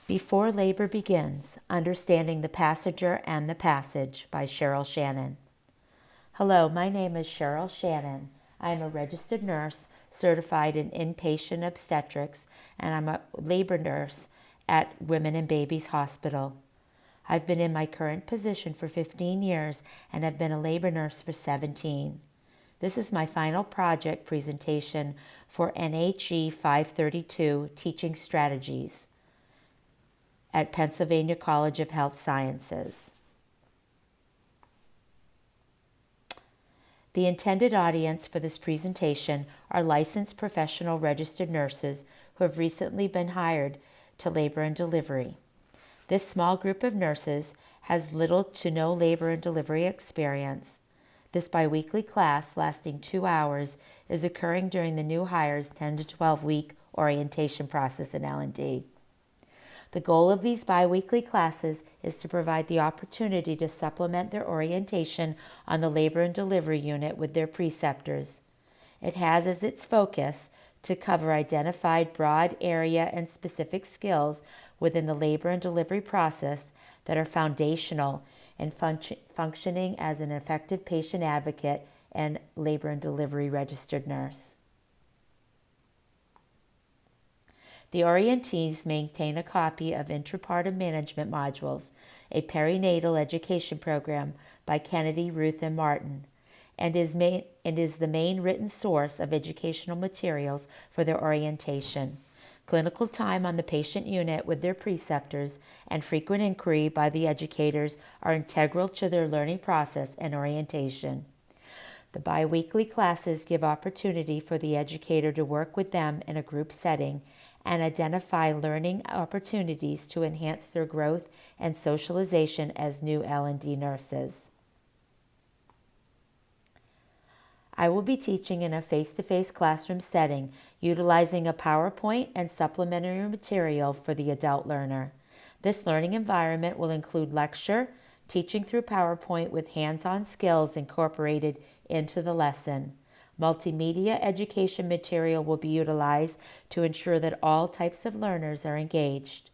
Before Labor Begins, Understanding the Passenger and the Passage by Cheryl Shannon. Hello, my name is Cheryl Shannon. I am a registered nurse certified in inpatient obstetrics, and I'm a labor nurse at Women and Babies Hospital. I've been in my current position for 15 years and have been a labor nurse for 17. This is my final project presentation for NHE 532 Teaching Strategies at Pennsylvania College of Health Sciences. The intended audience for this presentation are licensed professional registered nurses who have recently been hired to labor and delivery. This small group of nurses has little to no labor and delivery experience. This biweekly class, lasting 2 hours, is occurring during the new hires' 10 to 12-week orientation process in L&D. The goal of these biweekly classes is to provide the opportunity to supplement their orientation on the labor and delivery unit with their preceptors. It has as its focus to cover identified broad area and specific skills within the labor and delivery process that are foundational in functioning as an effective patient advocate and labor and delivery registered nurse. The orientees maintain a copy of Intrapartum Management Modules, a perinatal education program by Kennedy, Ruth, and Martin, and is the main written source of educational materials for their orientation. Clinical time on the patient unit with their preceptors and frequent inquiry by the educators are integral to their learning process and orientation. The biweekly classes give opportunity for the educator to work with them in a group setting and identify learning opportunities to enhance their growth and socialization as new L&D nurses. I will be teaching in a face-to-face classroom setting, utilizing a PowerPoint and supplementary material for the adult learner. This learning environment will include lecture, teaching through PowerPoint with hands-on skills incorporated into the lesson. Multimedia education material will be utilized to ensure that all types of learners are engaged.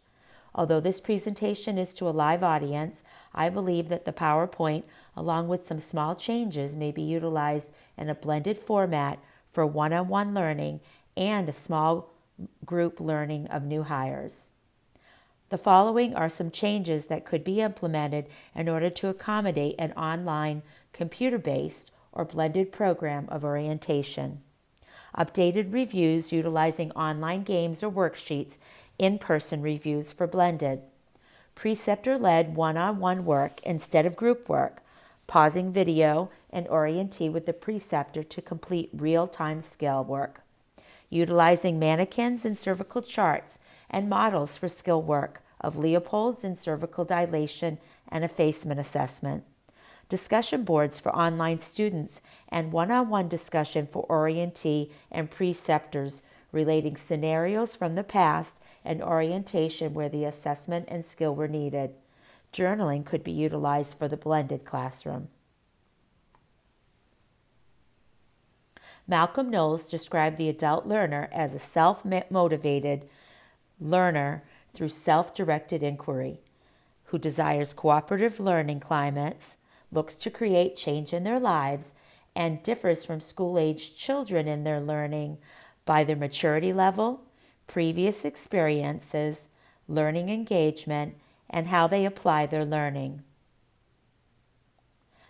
Although this presentation is to a live audience, I believe that the PowerPoint, along with some small changes, may be utilized in a blended format for one-on-one learning and a small group learning of new hires. The following are some changes that could be implemented in order to accommodate an online, computer-based, or blended program of orientation. Updated reviews utilizing online games or worksheets, in-person reviews for blended. Preceptor-led one-on-one work instead of group work, pausing video and orientee with the preceptor to complete real-time skill work. Utilizing mannequins and cervical charts and models for skill work of Leopold's and cervical dilation and effacement assessment. Discussion boards for online students and one-on-one discussion for orientee and preceptors relating scenarios from the past and orientation where the assessment and skill were needed. Journaling could be utilized for the blended classroom. Malcolm Knowles described the adult learner as a self-motivated learner through self-directed inquiry, who desires cooperative learning climates, looks to create change in their lives, and differs from school-aged children in their learning by their maturity level, previous experiences, learning engagement, and how they apply their learning.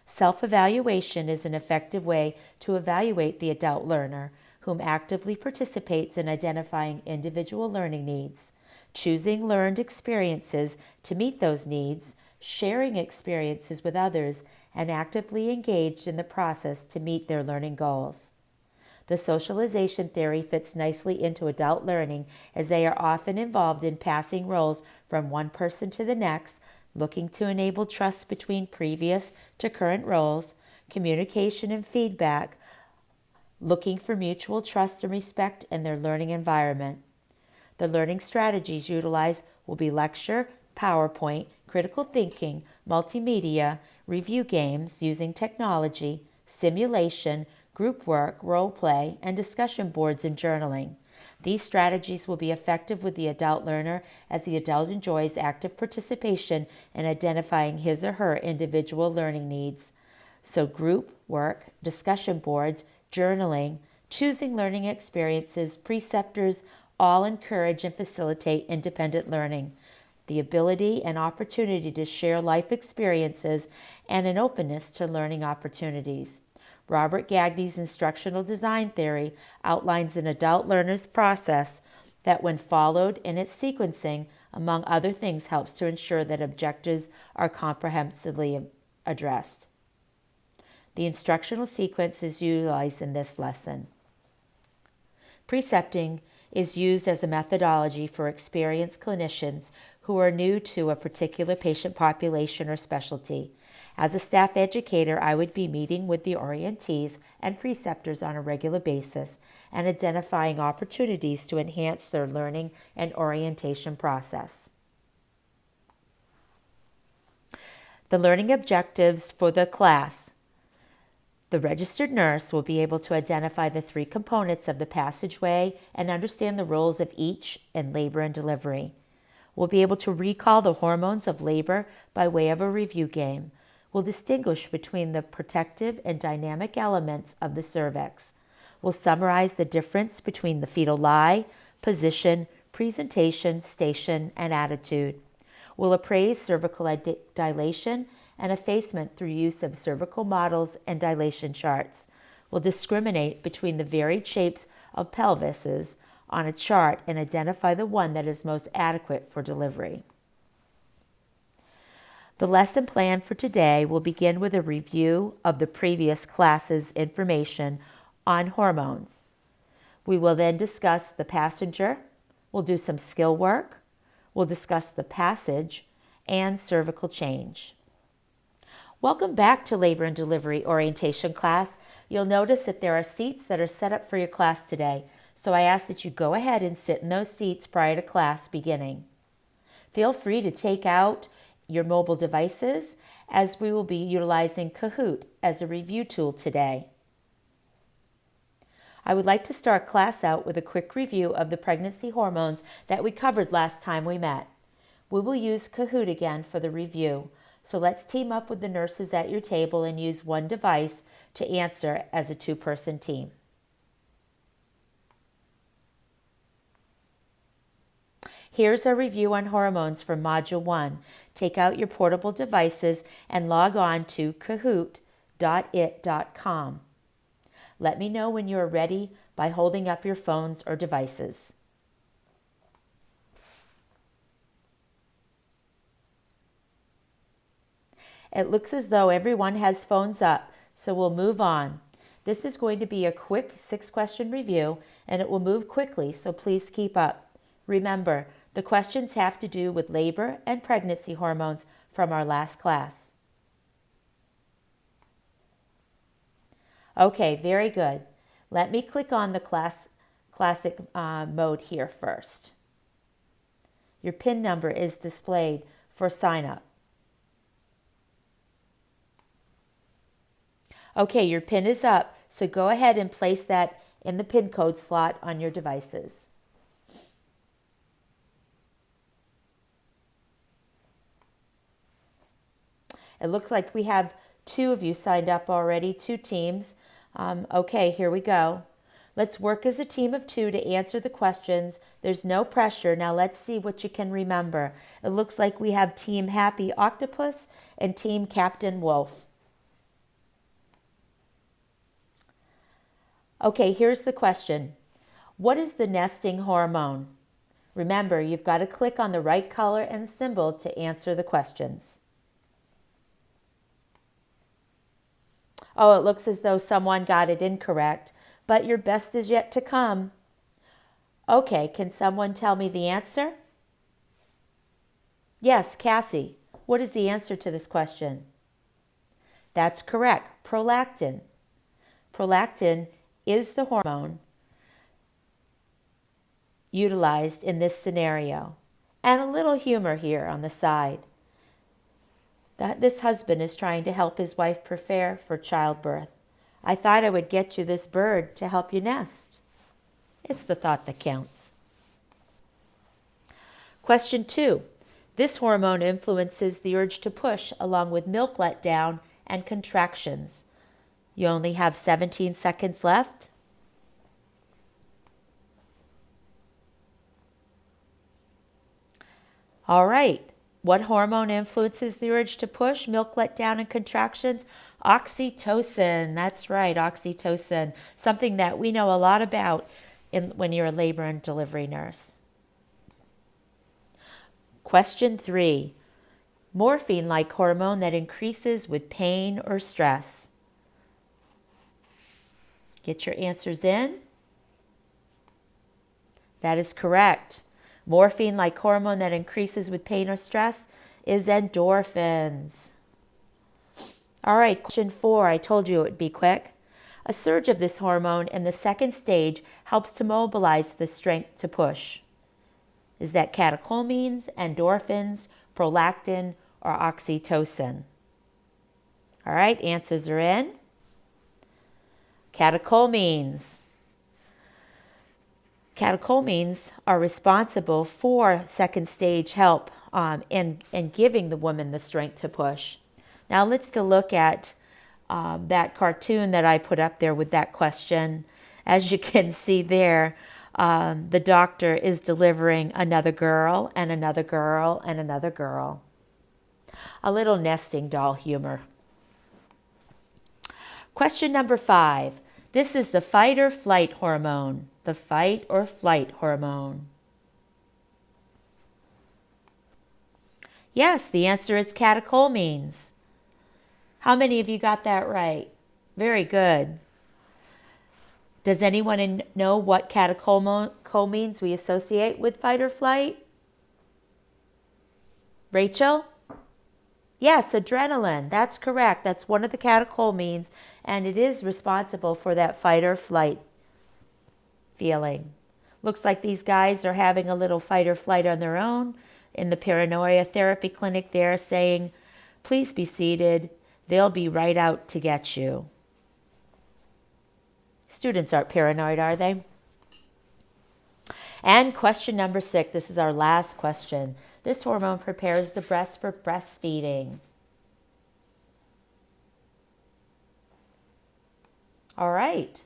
Self-evaluation is an effective way to evaluate the adult learner, whom actively participates in identifying individual learning needs, choosing learned experiences to meet those needs, sharing experiences with others, and actively engaged in the process to meet their learning goals. The socialization theory fits nicely into adult learning, as they are often involved in passing roles from one person to the next, looking to enable trust between previous to current roles, communication and feedback, looking for mutual trust and respect in their learning environment. The learning strategies utilized will be lecture, PowerPoint, critical thinking, multimedia, review games using technology, simulation, group work, role play, and discussion boards and journaling. These strategies will be effective with the adult learner as the adult enjoys active participation in identifying his or her individual learning needs. So group work, discussion boards, journaling, choosing learning experiences, preceptors all encourage and facilitate independent learning, the ability and opportunity to share life experiences, and an openness to learning opportunities. Robert Gagne's instructional design theory outlines an adult learner's process that, when followed in its sequencing, among other things, helps to ensure that objectives are comprehensively addressed. The instructional sequence is utilized in this lesson. Precepting is used as a methodology for experienced clinicians who are new to a particular patient population or specialty. As a staff educator, I would be meeting with the orientees and preceptors on a regular basis and identifying opportunities to enhance their learning and orientation process. The learning objectives for the class. The registered nurse will be able to identify the three components of the passageway and understand the roles of each in labor and delivery. We'll be able to recall the hormones of labor by way of a review game. We'll distinguish between the protective and dynamic elements of the cervix. We'll summarize the difference between the fetal lie, position, presentation, station, and attitude. We'll appraise cervical dilation and effacement through use of cervical models and dilation charts. We'll discriminate between the varied shapes of pelvises on a chart and identify the one that is most adequate for delivery. The lesson plan for today will begin with a review of the previous class's information on hormones. We will then discuss the passenger, we'll do some skill work, we'll discuss the passage, and cervical change. Welcome back to Labor and Delivery Orientation class. You'll notice that there are seats that are set up for your class today, so I ask that you go ahead and sit in those seats prior to class beginning. Feel free to take out your mobile devices as we will be utilizing Kahoot as a review tool today. I would like to start class out with a quick review of the pregnancy hormones that we covered last time we met. We will use Kahoot again for the review, so let's team up with the nurses at your table and use one device to answer as a two-person team. Here's a review on hormones from Module 1. Take out your portable devices and log on to kahoot.it.com. Let me know when you are ready by holding up your phones or devices. It looks as though everyone has phones up, so we'll move on. This is going to be a quick 6-question review, and it will move quickly, so please keep up. Remember, the questions have to do with labor and pregnancy hormones from our last class. Okay, very good. Let me click on the classic mode here first. Your PIN number is displayed for sign up. Okay, your PIN is up, so go ahead and place that in the PIN code slot on your devices. It looks like we have 2 of you signed up already, 2 teams. Okay, here we go. Let's work as a team of 2 to answer the questions. There's no pressure. Now let's see what you can remember. It looks like we have Team Happy Octopus and Team Captain Wolf. Okay, here's the question. What is the nesting hormone? Remember, you've got to click on the right color and symbol to answer the questions. Oh, it looks as though someone got it incorrect, but your best is yet to come. Okay, can someone tell me the answer? Yes, Cassie. What is the answer to this question? That's correct, prolactin. Prolactin is the hormone utilized in this scenario. And a little humor here on the side. This husband is trying to help his wife prepare for childbirth. I thought I would get you this bird to help you nest. It's the thought that counts. Question 2. This hormone influences the urge to push along with milk letdown and contractions. You only have 17 seconds left. All right. What hormone influences the urge to push, milk letdown, and contractions? Oxytocin. That's right, oxytocin. Something that we know a lot about when you're a labor and delivery nurse. Question 3. Morphine-like hormone that increases with pain or stress. Get your answers in. That is correct. Morphine-like hormone that increases with pain or stress is endorphins. All right, question 4. I told you it would be quick. A surge of this hormone in the second stage helps to mobilize the strength to push. Is that catecholamines, endorphins, prolactin, or oxytocin? All right, answers are in. Catecholamines. Catecholamines are responsible for second stage help in giving the woman the strength to push. Now let's look at that cartoon that I put up there with that question. As you can see there, the doctor is delivering another girl and another girl and another girl. A little nesting doll humor. Question number 5. This is the fight or flight hormone. The fight or flight hormone. Yes, the answer is catecholamines. How many of you got that right? Very good. Does anyone know what catecholamines we associate with fight or flight? Rachel? Yes, adrenaline. That's correct. That's one of the catecholamines, and it is responsible for that fight or flight feeling. Looks like these guys are having a little fight or flight on their own in the paranoia therapy clinic there, saying, "Please be seated. They'll be right out to get you." Students aren't paranoid, are they? And question number 6, this is our last question. This hormone prepares the breast for breastfeeding. All right.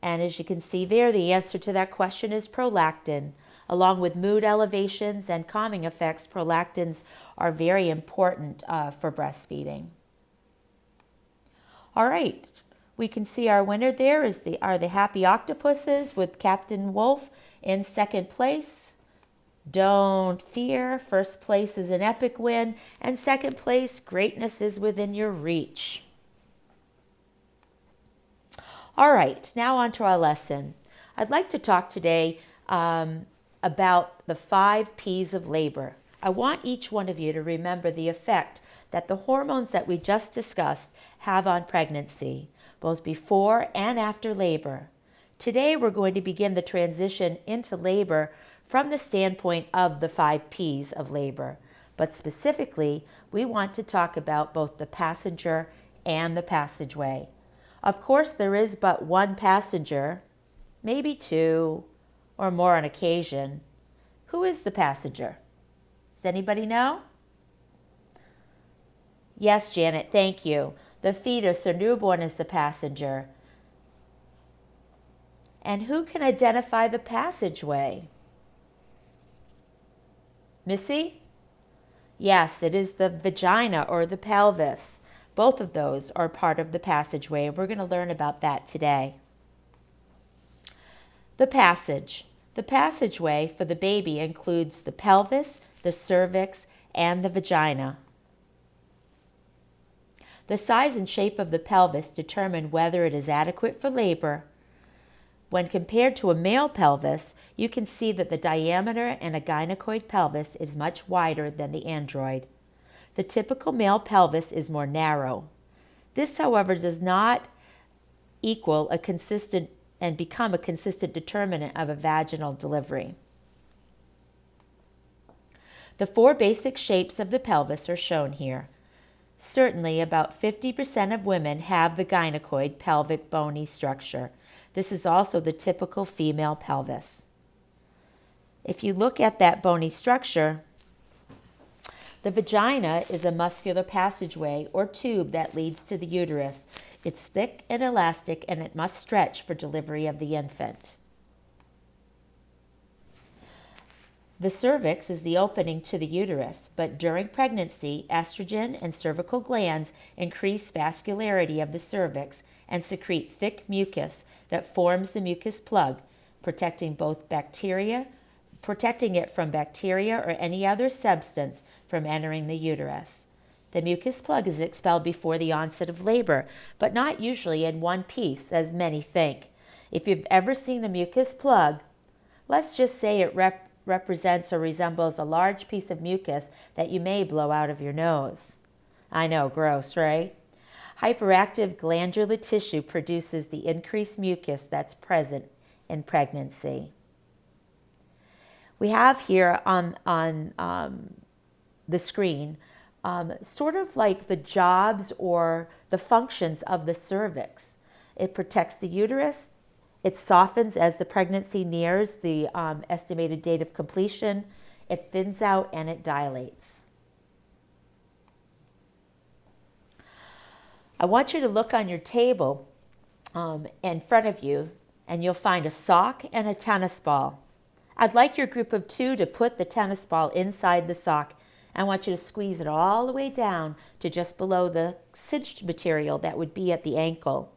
And as you can see there, the answer to that question is prolactin. Along with mood elevations and calming effects, prolactins are very important for breastfeeding. All right. We can see our winner there are the Happy Octopuses with Captain Wolf in second place. Don't fear. First place is an epic win. And second place, greatness is within your reach. All right, now on to our lesson. I'd like to talk today about the 5 P's of labor. I want each one of you to remember the effect that the hormones that we just discussed have on pregnancy, both before and after labor. Today, we're going to begin the transition into labor from the standpoint of the 5 P's of labor. But specifically, we want to talk about both the passenger and the passageway. Of course, there is but one passenger, maybe 2 or more on occasion. Who is the passenger? Does anybody know? Yes, Janet, thank you. The fetus or newborn is the passenger. And who can identify the passageway? Missy? Yes, it is the vagina or the pelvis. Both of those are part of the passageway, and we're going to learn about that today. The passage. The passageway for the baby includes the pelvis, the cervix, and the vagina. The size and shape of the pelvis determine whether it is adequate for labor. When compared to a male pelvis, you can see that the diameter in a gynecoid pelvis is much wider than the android. The typical male pelvis is more narrow. This, however, does not equal a consistent and become a consistent determinant of a vaginal delivery. The 4 basic shapes of the pelvis are shown here. Certainly, about 50% of women have the gynecoid pelvic bony structure. This is also the typical female pelvis. If you look at that bony structure, the vagina is a muscular passageway or tube that leads to the uterus. It's thick and elastic, and it must stretch for delivery of the infant. The cervix is the opening to the uterus, but during pregnancy, estrogen and cervical glands increase vascularity of the cervix and secrete thick mucus that forms the mucus plug, protecting it from bacteria or any other substance from entering the uterus. The mucus plug is expelled before the onset of labor, but not usually in one piece, as many think. If you've ever seen a mucus plug, let's just say it represents or resembles a large piece of mucus that you may blow out of your nose. I know, gross, right? Hyperactive glandular tissue produces the increased mucus that's present in pregnancy. We have here on the screen sort of like the jobs or the functions of the cervix. It protects the uterus. It softens as the pregnancy nears the estimated date of completion. It thins out and it dilates. I want you to look on your table in front of you, and you'll find a sock and a tennis ball. I'd like your group of two to put the tennis ball inside the sock. I want you to squeeze it all the way down to just below the cinched material that would be at the ankle.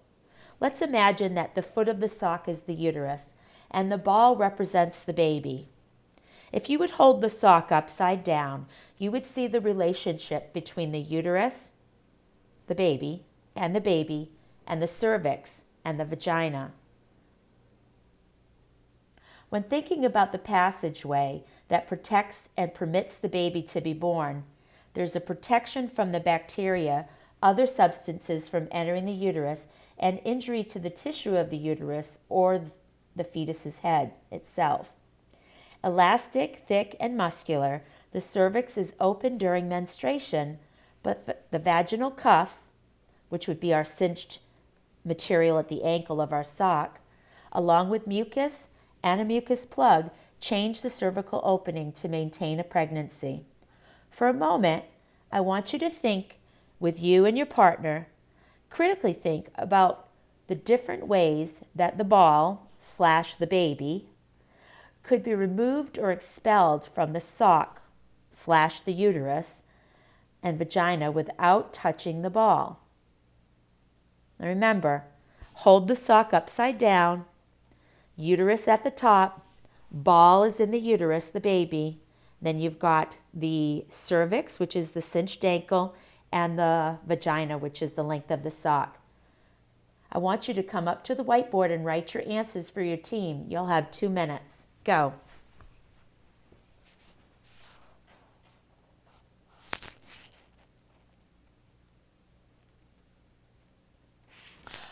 Let's imagine that the foot of the sock is the uterus and the ball represents the baby. If you would hold the sock upside down, you would see the relationship between the uterus, the baby, and the cervix and the vagina. When thinking about the passageway that protects and permits the baby to be born, there's a protection from the bacteria, other substances from entering the uterus, and injury to the tissue of the uterus or the fetus's head itself. Elastic, thick, and muscular, the cervix is open during menstruation, but the vaginal cuff, which would be our cinched material at the ankle of our sock, along with mucus and a mucus plug, change the cervical opening to maintain a pregnancy. For a moment, I want you to think with you and your partner, critically think about the different ways that the ball / the baby could be removed or expelled from the sock / the uterus and vagina without touching the ball. Now remember, hold the sock upside down, uterus at the top, ball is in the uterus, the baby. Then you've got the cervix, which is the cinched ankle, and the vagina, which is the length of the sock. I want you to come up to the whiteboard and write your answers for your team. You'll have 2 minutes. Go.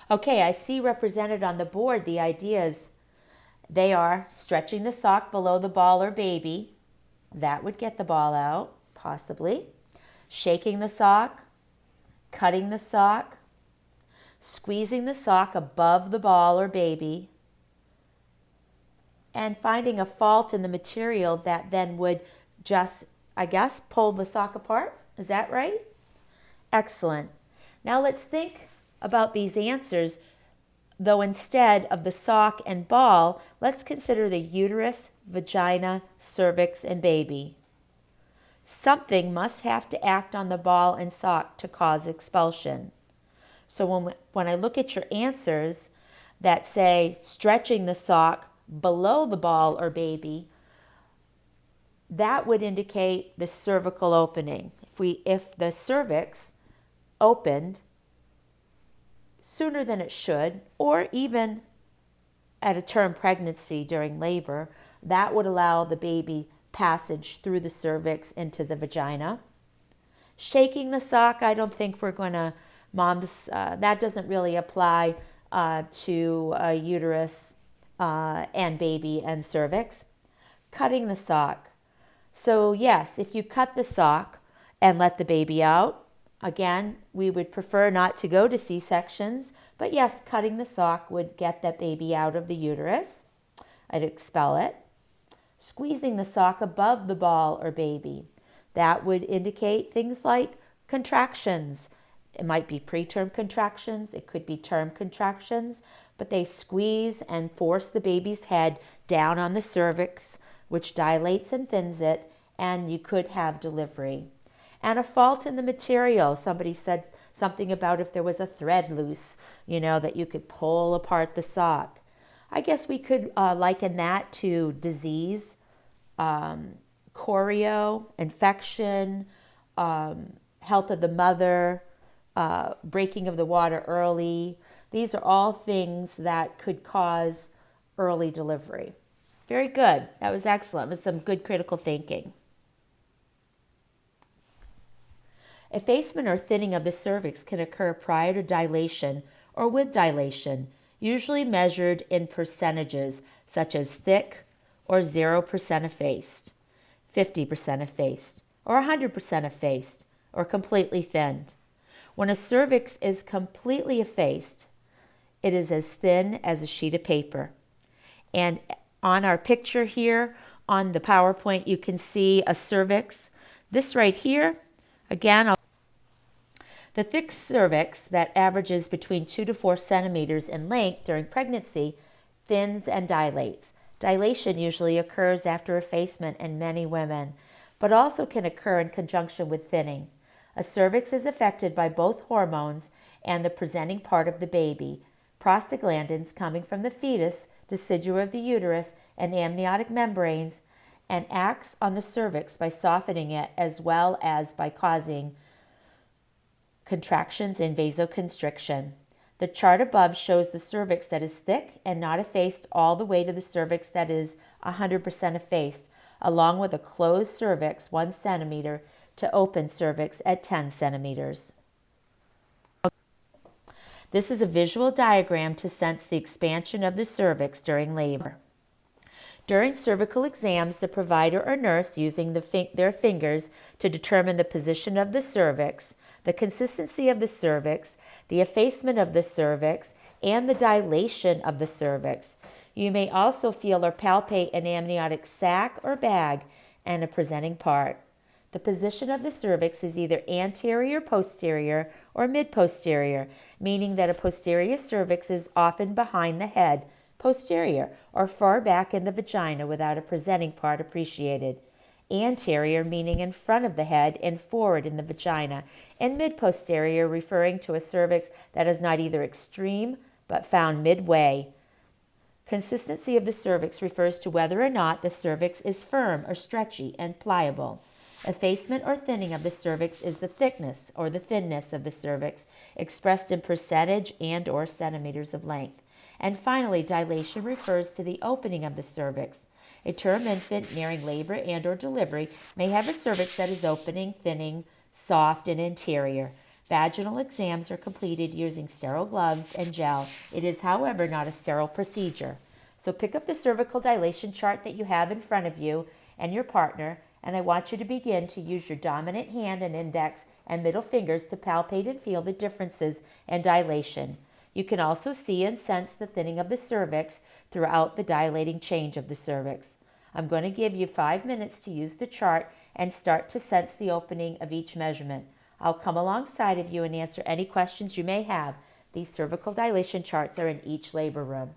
Okay, I see represented on the board the ideas. They are stretching the sock below the ball or baby. That would get the ball out, possibly. Shaking the sock, cutting the sock, squeezing the sock above the ball or baby, and finding a fault in the material that then would just, pull the sock apart. Is that right? Excellent. Now let's think about these answers. Though instead of the sock and ball, let's consider the uterus, vagina, cervix, and baby. Something must have to act on the ball and sock to cause expulsion. So when I look at your answers that say stretching the sock below the ball or baby, that would indicate the cervical opening. If the cervix opened sooner than it should, or even at a term pregnancy during labor, that would allow the baby passage through the cervix into the vagina. Shaking the sock, I don't think we're going to, that doesn't really apply to uterus and baby and cervix. Cutting the sock. So yes, if you cut the sock and let the baby out, Again, we would prefer not to go to C-sections, but yes, cutting the sock would get that baby out of the uterus. I'd expel it. Squeezing the sock above the ball or baby. That would indicate things like contractions. It might be preterm contractions, it could be term contractions, but they squeeze and force the baby's head down on the cervix, which dilates and thins it, and you could have delivery. And a fault in the material. Somebody said something about if there was a thread loose, that you could pull apart the sock. I guess we could liken that to disease, chorio, infection, health of the mother, breaking of the water early. These are all things that could cause early delivery. Very good. That was excellent. It was some good critical thinking. Effacement or thinning of the cervix can occur prior to dilation or with dilation, usually measured in percentages such as thick or 0% effaced, 50% effaced, or 100% effaced, or completely thinned. When a cervix is completely effaced, it is as thin as a sheet of paper. And on our picture here on the PowerPoint, you can see a cervix. This right here, again, the thick cervix that averages between 2 to 4 centimeters in length during pregnancy thins and dilates. Dilation usually occurs after effacement in many women, but also can occur in conjunction with thinning. A cervix is affected by both hormones and the presenting part of the baby, prostaglandins coming from the fetus, decidua of the uterus, and amniotic membranes, and acts on the cervix by softening it as well as by causing contractions and vasoconstriction. The chart above shows the cervix that is thick and not effaced all the way to the cervix that is 100% effaced, along with a closed cervix 1 centimeter to open cervix at 10 centimeters. This is a visual diagram to sense the expansion of the cervix during labor. During cervical exams, the provider or nurse using their fingers to determine the position of the cervix, the consistency of the cervix, the effacement of the cervix, and the dilation of the cervix. You may also feel or palpate an amniotic sac or bag and a presenting part. The position of the cervix is either anterior, posterior, or mid-posterior, meaning that a posterior cervix is often behind the head, posterior, or far back in the vagina without a presenting part appreciated. Anterior meaning in front of the head and forward in the vagina, and mid-posterior referring to a cervix that is not either extreme but found midway. Consistency of the cervix refers to whether or not the cervix is firm or stretchy and pliable. Effacement or thinning of the cervix is the thickness or the thinness of the cervix, expressed in percentage and or centimeters of length. And finally, dilation refers to the opening of the cervix. A term infant nearing labor and or delivery may have a cervix that is opening, thinning, soft, and anterior. Vaginal exams are completed using sterile gloves and gel. It is, however, not a sterile procedure. So pick up the cervical dilation chart that you have in front of you and your partner, and I want you to begin to use your dominant hand and index and middle fingers to palpate and feel the differences in dilation. You can also see and sense the thinning of the cervix throughout the dilating change of the cervix. I'm going to give you 5 minutes to use the chart and start to sense the opening of each measurement. I'll come alongside of you and answer any questions you may have. These cervical dilation charts are in each labor room.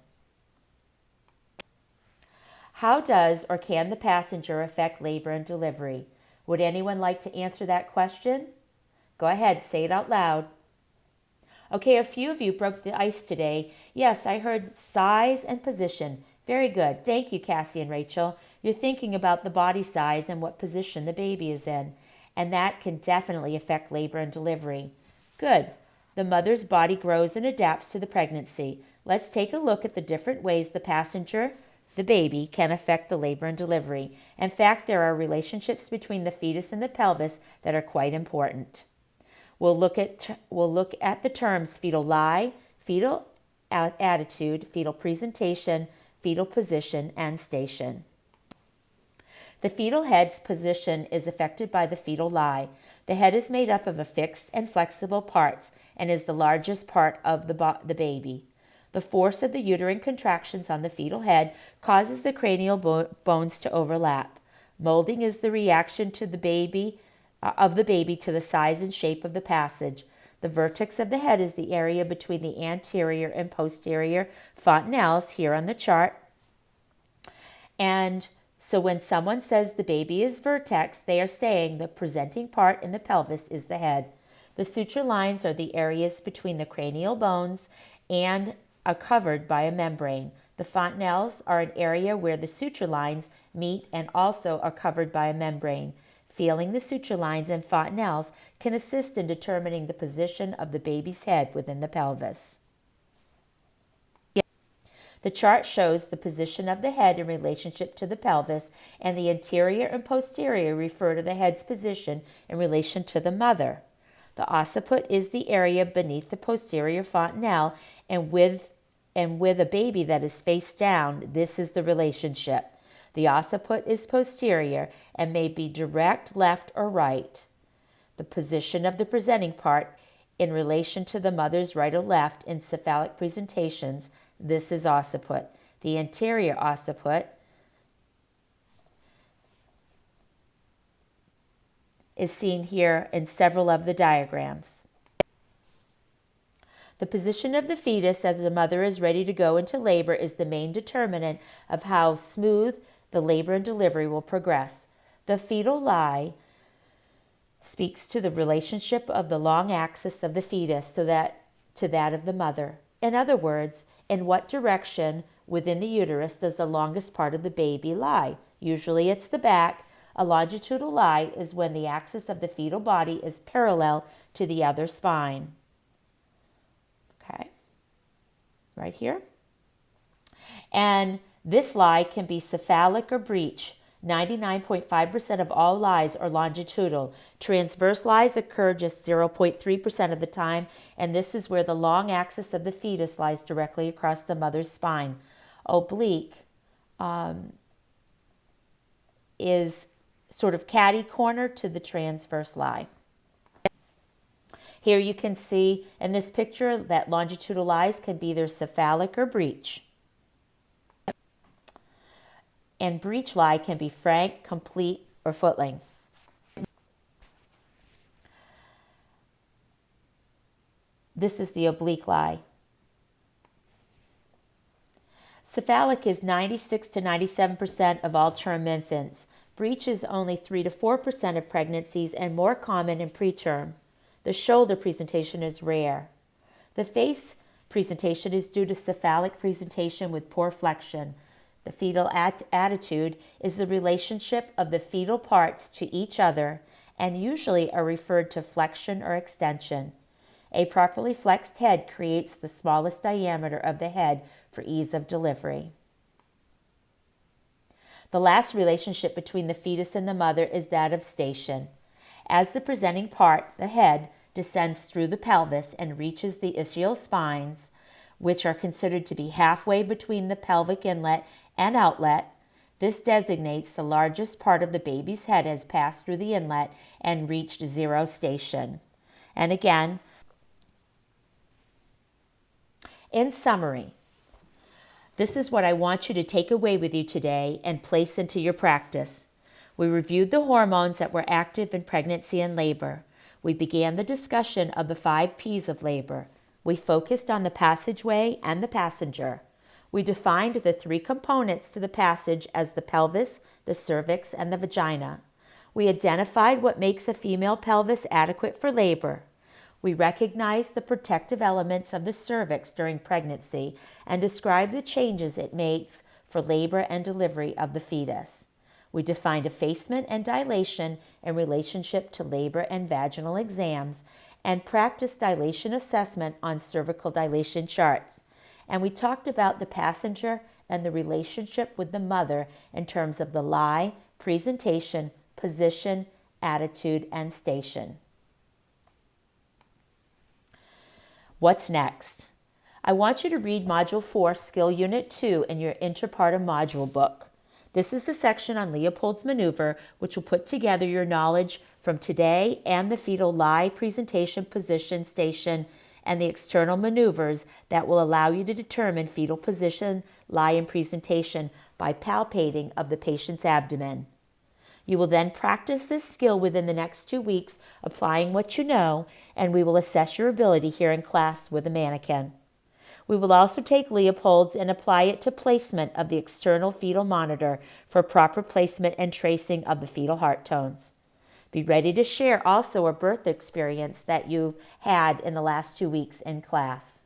How does or can the passenger affect labor and delivery? Would anyone like to answer that question? Go ahead, say it out loud. Okay, a few of you broke the ice today. Yes, I heard size and position. Very good. Thank you, Cassie and Rachel. You're thinking about the body size and what position the baby is in, and that can definitely affect labor and delivery. Good. The mother's body grows and adapts to the pregnancy. Let's take a look at the different ways the passenger, the baby, can affect the labor and delivery. In fact, there are relationships between the fetus and the pelvis that are quite important. We'll look at the terms fetal lie, fetal attitude, fetal presentation, fetal position, and station. The fetal head's position is affected by the fetal lie. The head is made up of affixed and flexible parts and is the largest part of the baby. The force of the uterine contractions on the fetal head causes the cranial bones to overlap. Molding is the reaction to the baby to the size and shape of the passage. The vertex of the head is the area between the anterior and posterior fontanelles here on the chart. And so when someone says the baby is vertex, they are saying the presenting part in the pelvis is the head. The suture lines are the areas between the cranial bones and are covered by a membrane. The fontanelles are an area where the suture lines meet and also are covered by a membrane. Feeling the suture lines and fontanelles can assist in determining the position of the baby's head within the pelvis. The chart shows the position of the head in relationship to the pelvis, and the anterior and posterior refer to the head's position in relation to the mother. The occiput is the area beneath the posterior fontanelle, and with a baby that is face down, this is the relationship. The occiput is posterior and may be direct, left, or right. The position of the presenting part in relation to the mother's right or left in cephalic presentations, this is occiput. The anterior occiput is seen here in several of the diagrams. The position of the fetus as the mother is ready to go into labor is the main determinant of how smooth the labor and delivery will progress. The fetal lie speaks to the relationship of the long axis of the fetus to that of the mother. In other words, in what direction within the uterus does the longest part of the baby lie? Usually it's the back. A longitudinal lie is when the axis of the fetal body is parallel to the other spine. Okay, right here. And this lie can be cephalic or breech. 99.5% of all lies are longitudinal. Transverse lies occur just 0.3% of the time, and this is where the long axis of the fetus lies directly across the mother's spine. Oblique is sort of catty corner to the transverse lie. Here you can see in this picture that longitudinal lies can be either cephalic or breech. And breech lie can be frank, complete, or footling. This is the oblique lie. Cephalic is 96 to 97% of all term infants. Breech is only 3 to 4% of pregnancies and more common in preterm. The shoulder presentation is rare. The face presentation is due to cephalic presentation with poor flexion. The fetal attitude is the relationship of the fetal parts to each other and usually are referred to flexion or extension. A properly flexed head creates the smallest diameter of the head for ease of delivery. The last relationship between the fetus and the mother is that of station. As the presenting part, the head, descends through the pelvis and reaches the ischial spines, which are considered to be halfway between the pelvic inlet and outlet, this designates the largest part of the baby's head has passed through the inlet and reached zero station. And again, in summary, this is what I want you to take away with you today and place into your practice. We reviewed the hormones that were active in pregnancy and labor. We began the discussion of the 5 P's of labor. We focused on the passageway and the passenger. We defined the 3 components to the passage as the pelvis, the cervix, and the vagina. We identified what makes a female pelvis adequate for labor. We recognized the protective elements of the cervix during pregnancy and described the changes it makes for labor and delivery of the fetus. We defined effacement and dilation in relationship to labor and vaginal exams and practiced dilation assessment on cervical dilation charts. And we talked about the passenger and the relationship with the mother in terms of the lie, presentation, position, attitude, and station. What's next? I want you to read Module 4, Skill Unit 2 in your Interpartum module book. This is the section on Leopold's maneuver, which will put together your knowledge from today and the fetal lie, presentation, position, station, and the external maneuvers that will allow you to determine fetal position, lie, and presentation by palpating of the patient's abdomen. You will then practice this skill within the next 2 weeks, applying what you know, and we will assess your ability here in class with a mannequin. We will also take Leopold's and apply it to placement of the external fetal monitor for proper placement and tracing of the fetal heart tones. Be ready to share also a birth experience that you've had in the last 2 weeks in class.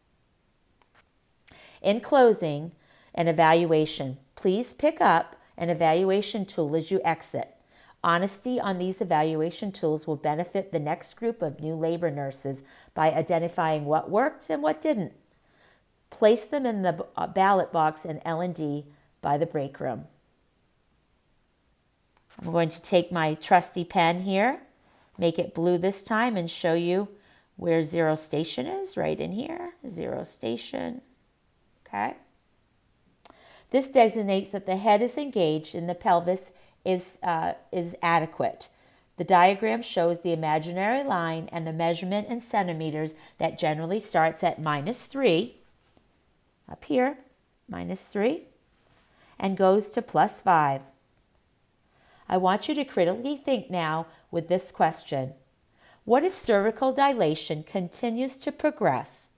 In closing, an evaluation. Please pick up an evaluation tool as you exit. Honesty on these evaluation tools will benefit the next group of new labor nurses by identifying what worked and what didn't. Place them in the ballot box in L&D by the break room. I'm going to take my trusty pen here, make it blue this time, and show you where zero station is, right in here, zero station, okay? This designates that the head is engaged and the pelvis is adequate. The diagram shows the imaginary line and the measurement in centimeters that generally starts at -3, up here, -3, and goes to +5. I want you to critically think now with this question. What if cervical dilation continues to progress,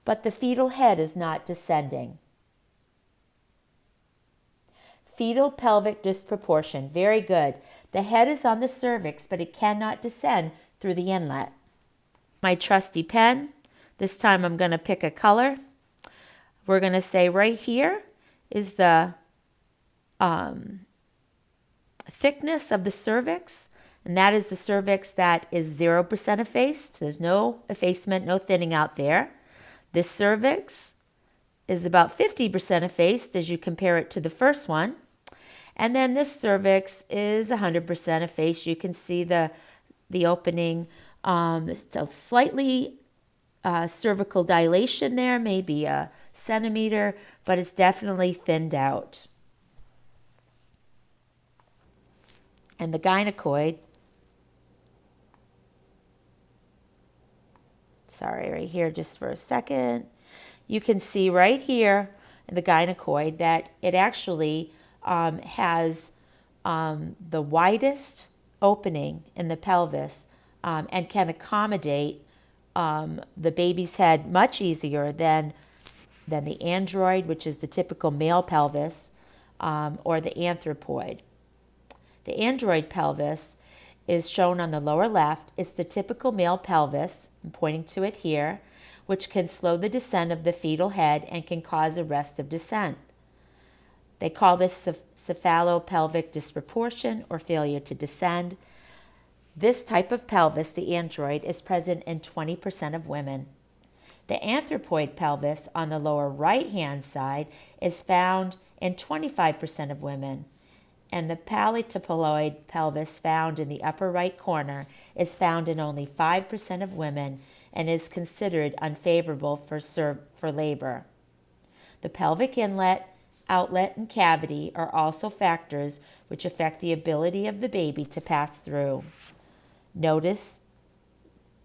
but the fetal head is not descending? Fetal pelvic disproportion. Very good. The head is on the cervix, but it cannot descend through the inlet. My trusty pen. This time I'm going to pick a color. We're going to say right here is the thickness of the cervix, and that is the cervix that is 0% effaced. There's no effacement, no thinning out there. This cervix is about 50% effaced as you compare it to the first one. And then this cervix is 100% effaced. You can see the opening, it's a slightly cervical dilation there, maybe a centimeter, but it's definitely thinned out. And the gynecoid, sorry, right here just for a second, you can see right here in the gynecoid that it actually has the widest opening in the pelvis and can accommodate the baby's head much easier than the android, which is the typical male pelvis, or the anthropoid. The android pelvis is shown on the lower left. It's the typical male pelvis, I'm pointing to it here, which can slow the descent of the fetal head and can cause arrest of descent. They call this cephalopelvic disproportion or failure to descend. This type of pelvis, the android, is present in 20% of women. The anthropoid pelvis on the lower right-hand side is found in 25% of women. And the palatoploid pelvis found in the upper right corner is found in only 5% of women and is considered unfavorable for labor. The pelvic inlet, outlet, and cavity are also factors which affect the ability of the baby to pass through. Notice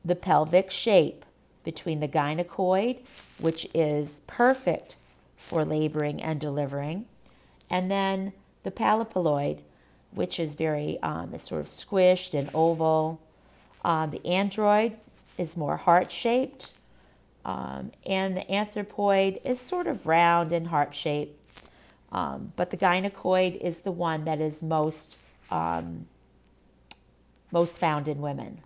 the pelvic shape between the gynecoid, which is perfect for laboring and delivering, and then the palatoploid, which is very it's sort of squished and oval. The android is more heart-shaped, and the anthropoid is sort of round and heart-shaped. But the gynecoid is the one that is most found in women.